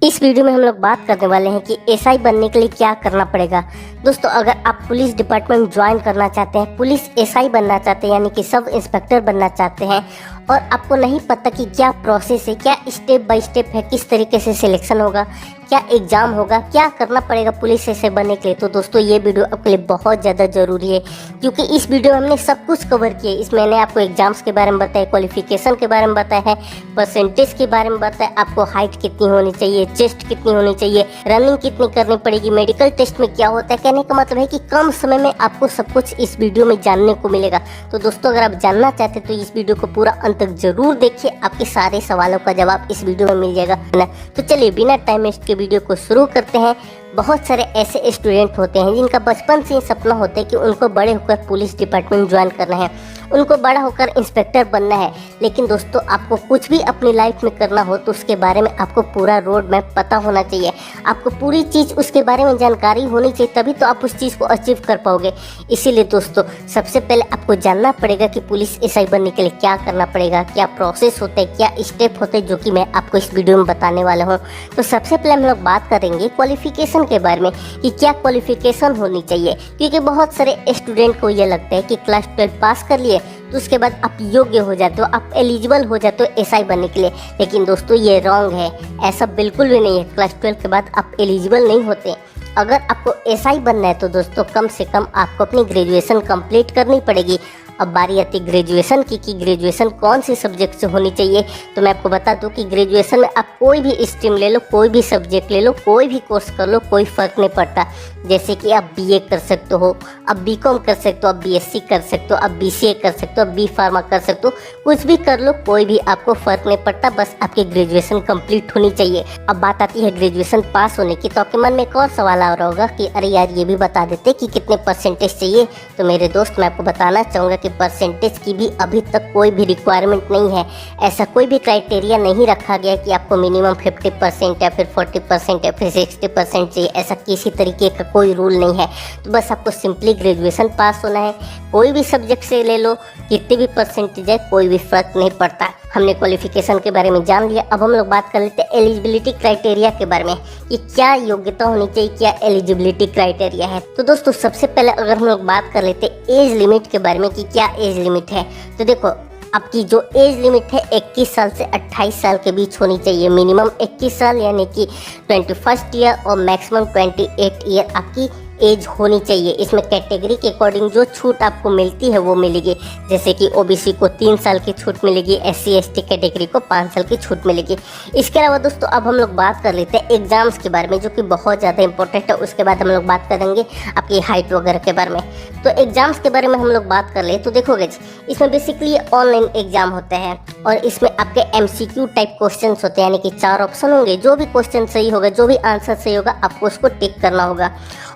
इस वीडियो में हम लोग बात करने वाले हैं कि एसआई बनने के लिए क्या करना पड़ेगा। दोस्तों, अगर आप पुलिस डिपार्टमेंट ज्वाइन करना चाहते हैं, पुलिस एसआई बनना चाहते हैं यानी कि सब इंस्पेक्टर बनना चाहते हैं और आपको नहीं पता कि क्या प्रोसेस है, क्या स्टेप बाय स्टेप है, किस तरीके से सिलेक्शन होगा, क्या एग्जाम होगा, क्या करना पड़ेगा पुलिस एसआई बनने के लिए, तो दोस्तों ये वीडियो आपके लिए बहुत ज़्यादा ज़रूरी है क्योंकि इस वीडियो में हमने सब कुछ कवर किया है। इसमें मैंने आपको एग्जाम्स के बारे में बताया, क्वालिफिकेशन के बारे में बताया है, परसेंटेज के बारे में बताया, आपको हाइट कितनी होनी चाहिए, चेस्ट कितनी होनी चाहिए, रनिंग कितनी करनी पड़ेगी, मेडिकल टेस्ट में क्या होता है। कहने का मतलब है कि कम समय में आपको सब कुछ इस वीडियो में जानने को मिलेगा। तो दोस्तों, अगर आप जानना चाहते हैं तो इस वीडियो को पूरा अंत तक जरूर देखिए, आपके सारे सवालों का जवाब इस वीडियो में मिल जाएगा, है ना। तो चलिए बिना टाइम वेस्ट के वीडियो को शुरू करते हैं। बहुत सारे ऐसे स्टूडेंट होते हैं जिनका बचपन से ही सपना होता है कि उनको बड़े होकर पुलिस डिपार्टमेंट ज्वाइन करना है, उनको बड़ा होकर इंस्पेक्टर बनना है। लेकिन दोस्तों, आपको कुछ भी अपनी लाइफ में करना हो तो उसके बारे में आपको पूरा रोड मैप पता होना चाहिए, आपको पूरी चीज़ उसके बारे में जानकारी होनी चाहिए, तभी तो आप उस चीज़ को अचीव कर पाओगे। इसीलिए दोस्तों, सबसे पहले आपको जानना पड़ेगा कि पुलिस एसआई बनने के लिए क्या करना पड़ेगा, क्या प्रोसेस होता है, क्या स्टेप होते हैं, जो कि मैं आपको इस वीडियो में बताने वाला हूँ। तो सबसे पहले हम लोग बात करेंगे क्वालिफिकेशन के बारे में कि क्या क्वालिफिकेशन होनी चाहिए, क्योंकि बहुत सारे स्टूडेंट को ये लगता है कि क्लास 12 पास कर लिए तो उसके बाद आप योग्य हो जाते हो, आप एलिजिबल हो जाते हो एसआई बनने के लिए। लेकिन दोस्तों, ये रॉन्ग है, ऐसा बिल्कुल भी नहीं है। क्लास 12 के बाद आप एलिजिबल नहीं होते। अगर आपको एसआई बनना है तो दोस्तों कम से कम आपको अपनी ग्रेजुएशन कंप्लीट करनी पड़ेगी। अब बारी आती है ग्रेजुएशन की कि ग्रेजुएशन कौन से सब्जेक्ट से होनी चाहिए। तो मैं आपको बता दूं कि ग्रेजुएशन में आप कोई भी स्ट्रीम ले लो, कोई भी सब्जेक्ट ले लो, कोई भी कोर्स कर लो, कोई फ़र्क नहीं पड़ता। जैसे कि आप बीए कर सकते हो, आप बीकॉम कर सकते हो, आप बीएससी कर सकते हो, आप बीसीए कर सकते हो, आप बी फार्मा कर सकते हो, कुछ भी कर लो, कोई भी आपको फ़र्क नहीं पड़ता, बस आपकी ग्रेजुएशन कंप्लीट होनी चाहिए। अब बात आती है ग्रेजुएशन पास होने की, तो आपके मन में एक और सवाल आ रहा होगा कि अरे यार, ये भी बता देते कि कितने परसेंटेज चाहिए। तो मेरे दोस्त, मैं आपको बताना चाहूँगा कि परसेंटेज की भी अभी तक कोई भी रिक्वायरमेंट नहीं है। ऐसा कोई भी क्राइटेरिया नहीं रखा गया कि आपको मिनिमम 50% या फिर 40% या फिर 60% चाहिए, ऐसा किसी तरीके का कोई रूल नहीं है। तो बस आपको सिंपली ग्रेजुएशन पास होना है, कोई भी सब्जेक्ट से ले लो, कितनी भी परसेंटेज है, कोई भी फर्क नहीं पड़ता। हमने क्वालिफिकेशन के बारे में जान लिया, अब हम लोग बात कर लेते हैं एलिजिबिलिटी क्राइटेरिया के बारे में कि क्या योग्यता होनी चाहिए, क्या एलिजिबिलिटी क्राइटेरिया है। तो दोस्तों, सबसे पहले अगर हम लोग बात कर लेते हैं एज लिमिट के बारे में कि क्या एज लिमिट है, तो देखो आपकी जो एज लिमिट है 21 साल से 28 साल के बीच होनी चाहिए। मिनिमम 21 साल यानी कि 21st ईयर और मैक्सिमम 28 ईयर आपकी एज होनी चाहिए। इसमें कैटेगरी के अकॉर्डिंग जो छूट आपको मिलती है वो मिलेगी, जैसे कि ओबीसी को 3 साल की छूट मिलेगी, एससी एसटी कैटेगरी को 5 साल की छूट मिलेगी। इसके अलावा दोस्तों, अब हम लोग बात कर लेते हैं एग्जाम्स के बारे में, जो कि बहुत ज़्यादा इंपॉर्टेंट है। उसके बाद हम लोग बात करेंगे आपकी हाइट वगैरह के बारे में। तो एग्जाम्स के बारे में हम लोग बात कर ले तो देखोगे, इसमें बेसिकली ऑनलाइन एग्जाम होता है और इसमें आपके एमसीक्यू टाइप क्वेश्चन होते हैं, यानी कि 4 ऑप्शन होंगे, जो भी क्वेश्चन सही होगा, जो भी आंसर सही होगा, आपको उसको टिक करना होगा।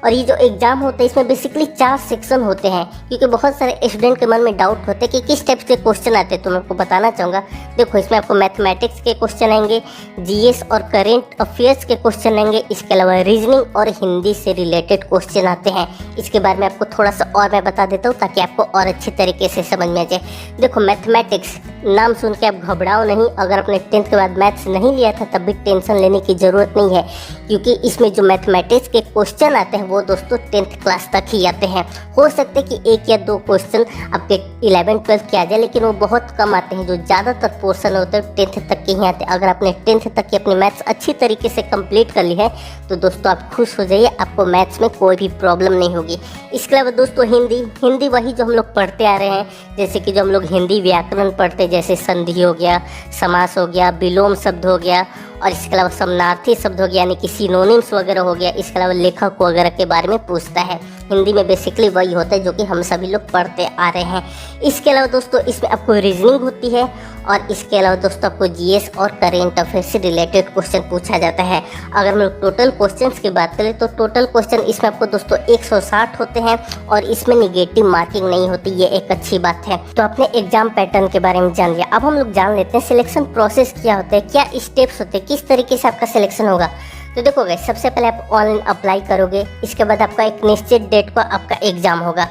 और ये जो एग्जाम होता है इसमें बेसिकली 4 सेक्शन होते हैं, क्योंकि बहुत सारे स्टूडेंट के मन में डाउट होते हैं कि किस टाइप के क्वेश्चन आते हैं। तो मैं आपको बताना चाहूँगा, देखो इसमें आपको मैथमेटिक्स के क्वेश्चन आएंगे, जीएस और करेंट अफेयर्स के क्वेश्चन आएंगे, इसके अलावा रीजनिंग और हिंदी से रिलेटेड क्वेश्चन आते हैं। इसके बारे में आपको थोड़ा सा और मैं बता देता हूँ ताकि आपको और अच्छी तरीके से समझ में आ जाए। देखो मैथमेटिक्स, नाम सुन के आप घबराओ नहीं। अगर आपने 10th के बाद मैथ्स नहीं लिया था तब भी टेंशन लेने की ज़रूरत नहीं है, क्योंकि इसमें जो मैथमेटिक्स के क्वेश्चन आते हैं वो दोस्तों 10th क्लास तक ही आते हैं। हो सकते कि 1 या 2 क्वेश्चन आपके 11th 12th के आ जाए, लेकिन वो बहुत कम आते हैं। जो ज़्यादातर पोर्शन होते हैं 10th तक के ही आते हैं। अगर आपने 10th तक की अपनी मैथ्स अच्छी तरीके से कंप्लीट कर ली है तो दोस्तों आप खुश हो जाइए, आपको मैथ्स में कोई भी प्रॉब्लम नहीं होगी। इसके अलावा दोस्तों हिंदी वही जो हम लोग पढ़ते आ रहे हैं, जैसे कि जो हम लोग हिंदी व्याकरण पढ़ते हैं, जैसे संधि हो गया, समास हो गया, विलोम शब्द हो गया, और इसके अलावा समानार्थी शब्द हो गया यानी कि सिनोनिम्स वगैरह हो गया। इसके अलावा लेखक वगैरह के बारे में पूछता है। हिंदी में बेसिकली वही होता है जो कि हम सभी लोग पढ़ते आ रहे हैं। इसके अलावा दोस्तों इसमें आपको रीजनिंग होती है, और इसके अलावा दोस्तों आपको जीएस और करेंट अफेयर से रिलेटेड क्वेश्चन पूछा जाता है। अगर हम लोग टोटल क्वेश्चंस की बात करें तो टोटल क्वेश्चन इसमें आपको दोस्तों 160 होते हैं और इसमें निगेटिव मार्किंग नहीं होती, ये एक अच्छी बात है। तो अपने एग्जाम पैटर्न के बारे में जान लिया, अब हम लोग जान लेते हैं सिलेक्शन प्रोसेस क्या होता है, क्या स्टेप्स होते हैं, किस तरीके से आपका सिलेक्शन होगा। तो देखो गाइस, सबसे पहले आप ऑनलाइन अप्लाई करोगे, इसके बाद आपका एक निश्चित डेट को आपका एग्जाम होगा।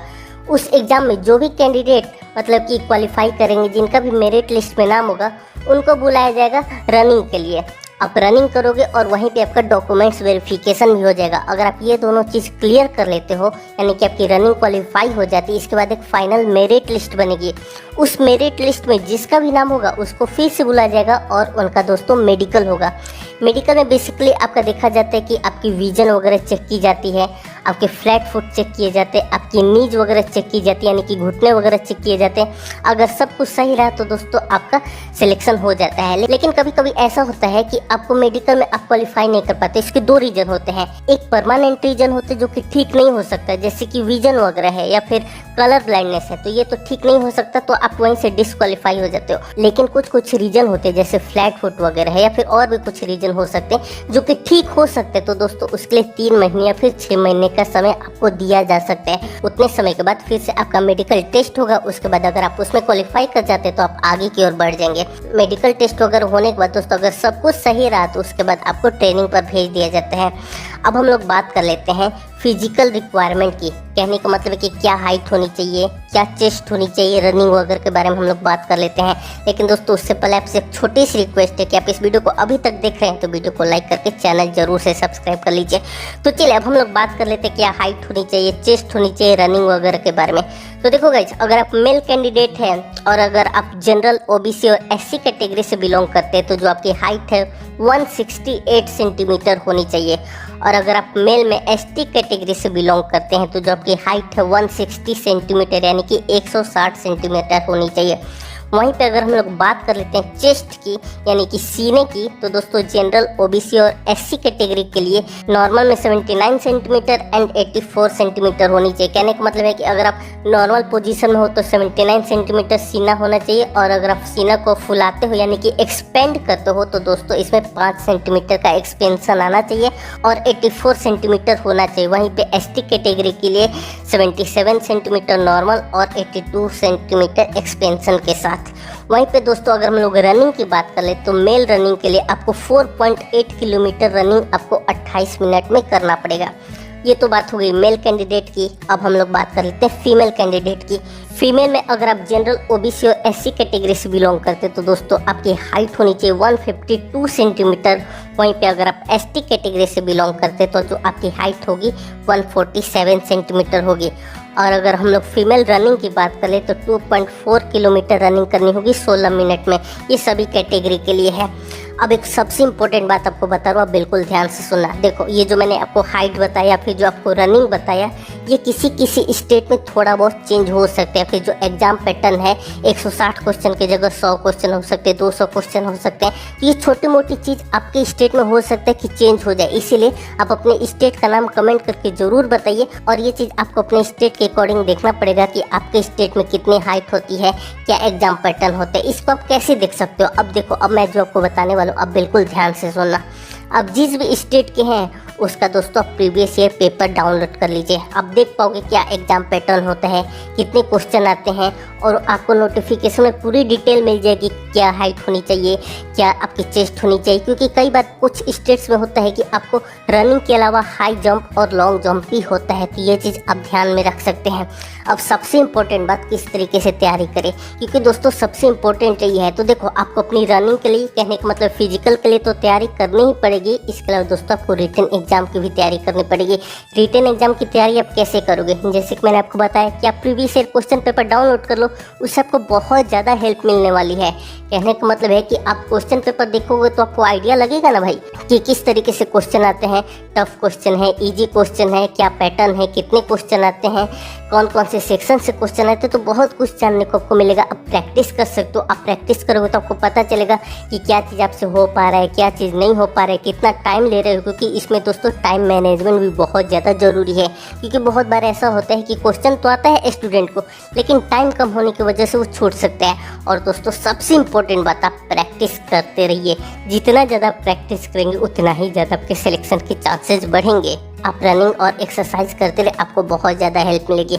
उस एग्जाम में जो भी कैंडिडेट मतलब कि क्वालिफाई करेंगे, जिनका भी मेरिट लिस्ट में नाम होगा, उनको बुलाया जाएगा रनिंग के लिए। आप रनिंग करोगे और वहीं पे आपका डॉक्यूमेंट्स वेरिफिकेशन भी हो जाएगा। अगर आप ये दोनों चीज़ क्लियर कर लेते हो, यानी कि आपकी रनिंग क्वालिफाई हो जाती है, इसके बाद एक फाइनल मेरिट लिस्ट बनेगी। उस मेरिट लिस्ट में जिसका भी नाम होगा उसको फिर से बुलाया जाएगा और उनका दोस्तों मेडिकल होगा। मेडिकल में बेसिकली आपका देखा जाता है कि आपकी विजन वगैरह चेक की जाती है, आपके फ्लैट फुट चेक किए जाते हैं, आपकी नीज वगैरह चेक की जाती है, यानी कि घुटने वगैरह चेक किए जाते हैं। अगर सब कुछ सही रहा तो दोस्तों आपका सिलेक्शन हो जाता है। लेकिन कभी कभी ऐसा होता है कि आपको मेडिकल में आप क्वालिफाई नहीं कर पाते। इसके दो रीजन होते हैं। एक परमानेंट रीजन होते हैं जो कि ठीक नहीं हो सकता, जैसे कि विजन वगैरह है या फिर कलर ब्लाइंडनेस है, तो ये तो ठीक नहीं हो सकता, तो आप वहीं से डिस्क्वालीफाई हो जाते हो। लेकिन कुछ रीजन होते हैं जैसे फ्लैट फुट वगैरह है या फिर और भी कुछ रीजन हो सकते हैं जो कि ठीक हो सकते हैं, तो दोस्तों उसके लिए 3 महीने या फिर 6 महीने का समय आपको दिया जा सकता है। उतने समय के बाद फिर से आपका मेडिकल टेस्ट होगा। उसके बाद अगर आप उसमें क्वालिफाई कर जाते हैं तो आप आगे की ओर बढ़ जाएंगे। मेडिकल टेस्ट वगैरह होने के बाद दोस्तों अगर सब कुछ सही रहा तो उसके बाद आपको ट्रेनिंग पर भेज दिया जाता है। अब हम लोग बात कर लेते हैं फिजिकल रिक्वायरमेंट की। कहने का मतलब है कि क्या हाइट होनी चाहिए, क्या चेस्ट होनी चाहिए, रनिंग वगैरह के बारे में हम लोग बात कर लेते हैं। लेकिन दोस्तों उससे पहले आपसे एक छोटी सी रिक्वेस्ट है कि आप इस वीडियो को अभी तक देख रहे हैं तो वीडियो को लाइक करके चैनल जरूर से सब्सक्राइब कर लीजिए। तो चलिए अब हम लोग बात कर लेते हैं क्या हाइट होनी चाहिए, चेस्ट होनी चाहिए, रनिंग वगैरह के बारे में। तो देखो गाइस, अगर आप मेल कैंडिडेट हैं और अगर आप जनरल, ओबीसी और एससी कैटेगरी से बिलोंग करते हैं तो जो आपकी हाइट है 168 सेंटीमीटर होनी चाहिए। और अगर आप मेल में एसटी कैटेगरी से बिलोंग करते हैं तो जो आपकी हाइट है 160 सेंटीमीटर यानी कि 160 सेंटीमीटर होनी चाहिए। वहीं पे अगर हम लोग बात कर लेते हैं चेस्ट की यानी कि सीने की, तो दोस्तों जनरल, ओबीसी और एससी कैटेगरी के लिए नॉर्मल में 79 सेंटीमीटर एंड 84 सेंटीमीटर होनी चाहिए। कहने का मतलब है कि अगर आप नॉर्मल पोजीशन में हो तो 79 सेंटीमीटर सीना होना चाहिए, और अगर आप सीना को फुलाते हो यानी कि एक्सपेंड करते हो तो दोस्तों इसमें 5 सेंटीमीटर का एक्सपेंशन आना चाहिए और 84 सेंटीमीटर होना चाहिए। वहीं पे एसटी कैटेगरी के लिए 77 सेंटीमीटर नॉर्मल और 82 सेंटीमीटर एक्सपेंशन के साथ। वहीं पे दोस्तों अगर हम लोग रनिंग की बात कर ले तो मेल रनिंग के लिए आपको 4.8 किलोमीटर रनिंग आपको 28 मिनट में करना पड़ेगा। ये तो बात हो गई मेल कैंडिडेट की। अब हम लोग बात कर लेते हैं फीमेल कैंडिडेट की। फीमेल में अगर आप जनरल, ओबीसी और एससी कैटेगरी से बिलोंग करते तो दोस्तों आपकी हाइट होनी चाहिए 152 सेंटीमीटर। वहीं पे अगर आप एसटी कैटेगरी से बिलोंग करते तो जो आपकी हाइट होगी 147 सेंटीमीटर होगी। और अगर हम लोग फीमेल रनिंग की बात करें तो 2.4 किलोमीटर रनिंग करनी होगी 16 मिनट में। ये सभी कैटेगरी के लिए है। अब एक सबसे इम्पोर्टेंट बात आपको बता रहा हूँ, आप बिल्कुल ध्यान से सुनना। देखो ये जो मैंने आपको हाइट बताया फिर जो आपको रनिंग बताया, ये किसी स्टेट में थोड़ा बहुत चेंज हो सकता है। फिर जो एग्जाम पैटर्न है 160 क्वेश्चन की जगह 100 क्वेश्चन हो सकते हैं, 200 क्वेश्चन हो सकते हैं। ये छोटी मोटी चीज़ आपके स्टेट में हो सकता है कि चेंज हो जाए, इसीलिए आप अपने स्टेट का नाम कमेंट करके ज़रूर बताइए। और ये चीज़ आपको अपने स्टेट के अकॉर्डिंग देखना पड़ेगा कि आपके स्टेट में कितनी हाइट होती है, क्या एग्जाम पैटर्न होता है। इसको आप कैसे देख सकते हो? अब देखो, अब मैं जो आपको बताने वाला हूँ अब बिल्कुल ध्यान से सुनना। अब जिस भी स्टेट के हैं उसका दोस्तों आप प्रीवियस ईयर पेपर डाउनलोड कर लीजिए। आप देख पाओगे क्या एग्जाम पैटर्न होता है, कितने क्वेश्चन आते हैं, और आपको नोटिफिकेशन में पूरी डिटेल मिल जाएगी क्या हाइट होनी चाहिए, क्या आपकी चेस्ट होनी चाहिए। क्योंकि कई बार कुछ स्टेट्स में होता है कि आपको रनिंग के अलावा हाई जंप और लॉन्ग जंप भी होता है, तो ये चीज़ आप ध्यान में रख सकते हैं। अब सबसे इम्पोर्टेंट बात, किस तरीके से तैयारी करें, क्योंकि दोस्तों सबसे इम्पोर्टेंट ये है। तो देखो, आपको अपनी रनिंग के लिए, कहने का मतलब फिजिकल के लिए तो तैयारी करनी ही पड़ेगी। इसके अलावा दोस्तों आपको रिटन एग्जाम की भी तैयारी करनी पड़ेगी। रिटन एग्जाम की तैयारी आप कैसे करोगे? जैसे कि मैंने आपको बताया कि आप previous year question paper download कर लो, उससे आपको बहुत ज़्यादा हेल्प मिलने वाली है। कहने का मतलब है कि आप क्वेश्चन पेपर देखोगे तो आपको आइडिया लगेगा ना भाई कि किस तरीके से क्वेश्चन आते हैं, टफ क्वेश्चन है, इजी क्वेश्चन है, क्या पैटर्न है, कितने क्वेश्चन आते हैं, कौन कौन से सेक्शन से क्वेश्चन आते हैं। तो बहुत कुछ जानने को आपको मिलेगा। आप प्रैक्टिस कर सकते हो। आप प्रैक्टिस करोगे तो आपको पता चलेगा कि क्या चीज़ आपसे हो पा रहा है, क्या चीज़ नहीं हो पा रहा है, कितना टाइम ले रहे हो। क्योंकि इसमें दोस्तों टाइम मैनेजमेंट भी बहुत ज़्यादा ज़रूरी है। क्योंकि बहुत बार ऐसा होता है कि क्वेश्चन तो आता है स्टूडेंट को, लेकिन टाइम कम होने की वजह से वो छूट सकता है। और दोस्तों सबसे इम्पोर्टेंट बात, आप प्रैक्टिस करते रहिए। जितना ज़्यादा प्रैक्टिस करेंगे उतना ही ज़्यादा आपके सिलेक्शन के चांसेस बढ़ेंगे। आप रनिंग और एक्सरसाइज करते रहे, आपको बहुत ज़्यादा हेल्प मिलेगी।